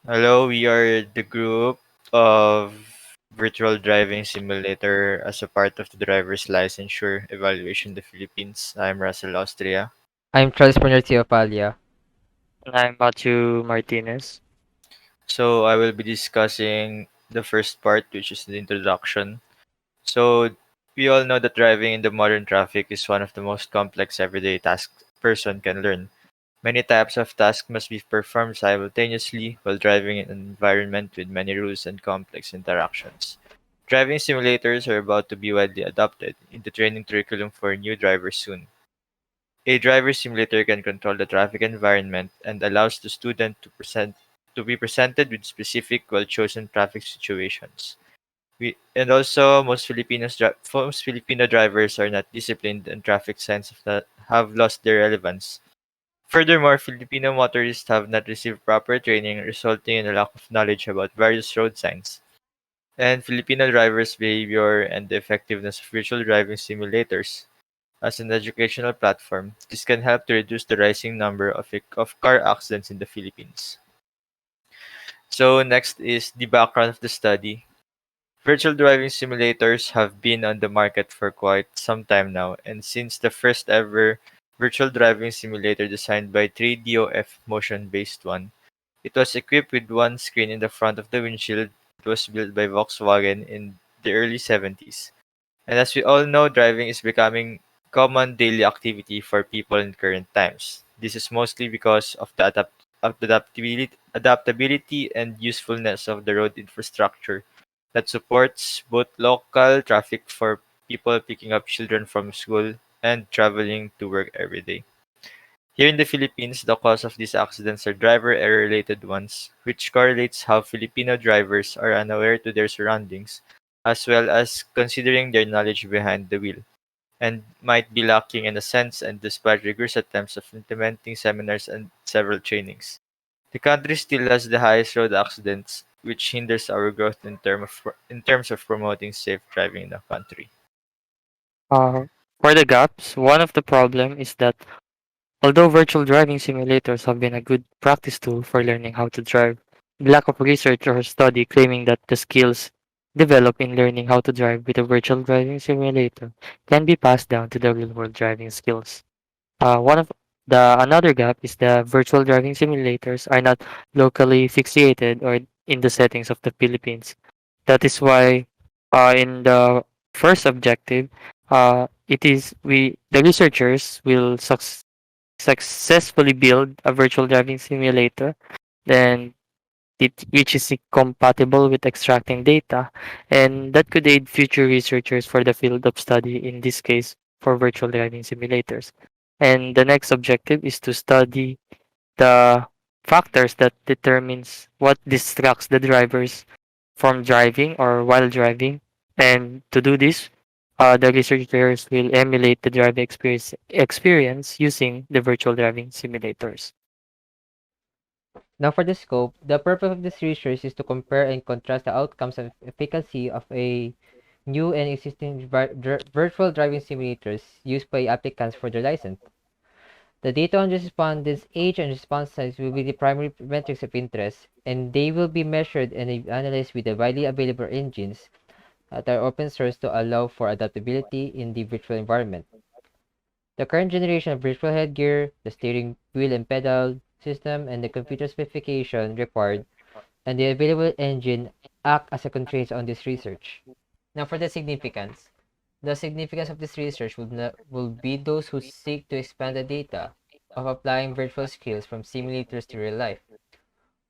Hello, we are the group of Virtual Driving Simulator as a part of the driver's licensure evaluation in the Philippines. I'm Russell, Austria. I'm Transpreneur Ofalia. And I'm Matthew Martinez. So I will be discussing the first part, which is the introduction. So we all know that driving in the modern traffic is one of the most complex everyday tasks a person can learn. Many types of tasks must be performed simultaneously while driving in an environment with many rules and complex interactions. Driving simulators are about to be widely adopted in the training curriculum for new drivers soon. A driver simulator can control the traffic environment and allows the student to be presented with specific well-chosen traffic situations. And also most Filipino drivers are not disciplined and traffic signs have lost their relevance. Furthermore, Filipino motorists have not received proper training, resulting in a lack of knowledge about various road signs. And Filipino drivers' behavior and the effectiveness of virtual driving simulators as an educational platform. This can help to reduce the rising number of car accidents in the Philippines. So next is the background of the study. Virtual driving simulators have been on the market for quite some time now, and since the first ever virtual driving simulator designed by 3DOF motion-based one, it was equipped with one screen in the front of the windshield. It was built by Volkswagen in the early 70s. And as we all know, driving is becoming common daily activity for people in current times. This is mostly because of the adaptability and usefulness of the road infrastructure that supports both local traffic for people picking up children from school and traveling to work every day. Here in the Philippines, the cause of these accidents are driver error related ones, which correlates how Filipino drivers are unaware to their surroundings, as well as considering their knowledge behind the wheel, and might be lacking in a sense and despite rigorous attempts of implementing seminars and several trainings. The country still has the highest road accidents, which hinders our growth in terms of promoting safe driving in the country. Uh, for the gaps, one of the problem is that although virtual driving simulators have been a good practice tool for learning how to drive, the lack of research or study claiming that the skills developed in learning how to drive with a virtual driving simulator can be passed down to the real world driving skills. One of the another gap is the virtual driving simulators are not locally fixated or in the settings of the Philippines. That is why, in the first objective, it is we the researchers will successfully build a virtual driving simulator, then which is compatible with extracting data, and that could aid future researchers for the field of study, in this case for virtual driving simulators. And the next objective is to study the factors that determines what distracts the drivers from driving or while driving. And to do this, the researchers will emulate the driving experience using the virtual driving simulators. Now for the scope, the purpose of this research is to compare and contrast the outcomes of efficacy of a new and existing virtual driving simulators used by applicants for their license. The data on respondents' age and response size will be the primary metrics of interest, and they will be measured and analyzed with the widely available engines that are open source to allow for adaptability in the virtual environment. The current generation of virtual headgear, the steering wheel and pedal system, and the computer specification required, and the available engine act as a constraint on this research. Now, for the significance. The significance of this research will be those who seek to expand the data of applying virtual skills from simulators to real life.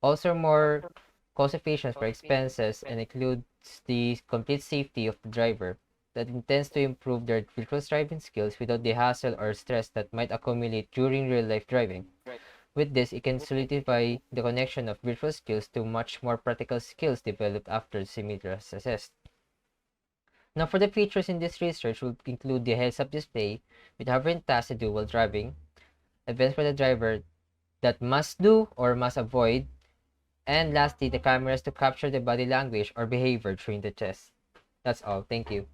Also, more cost efficient for expenses and includes the complete safety of the driver that intends to improve their virtual driving skills without the hassle or stress that might accumulate during real life driving. With this, it can solidify the connection of virtual skills to much more practical skills developed after the simulator is assessed. Now, for the features in this research will include the heads-up display with hovering tasks to do while driving, events for the driver that must do or must avoid, and lastly, the cameras to capture the body language or behavior during the test. That's all. Thank you.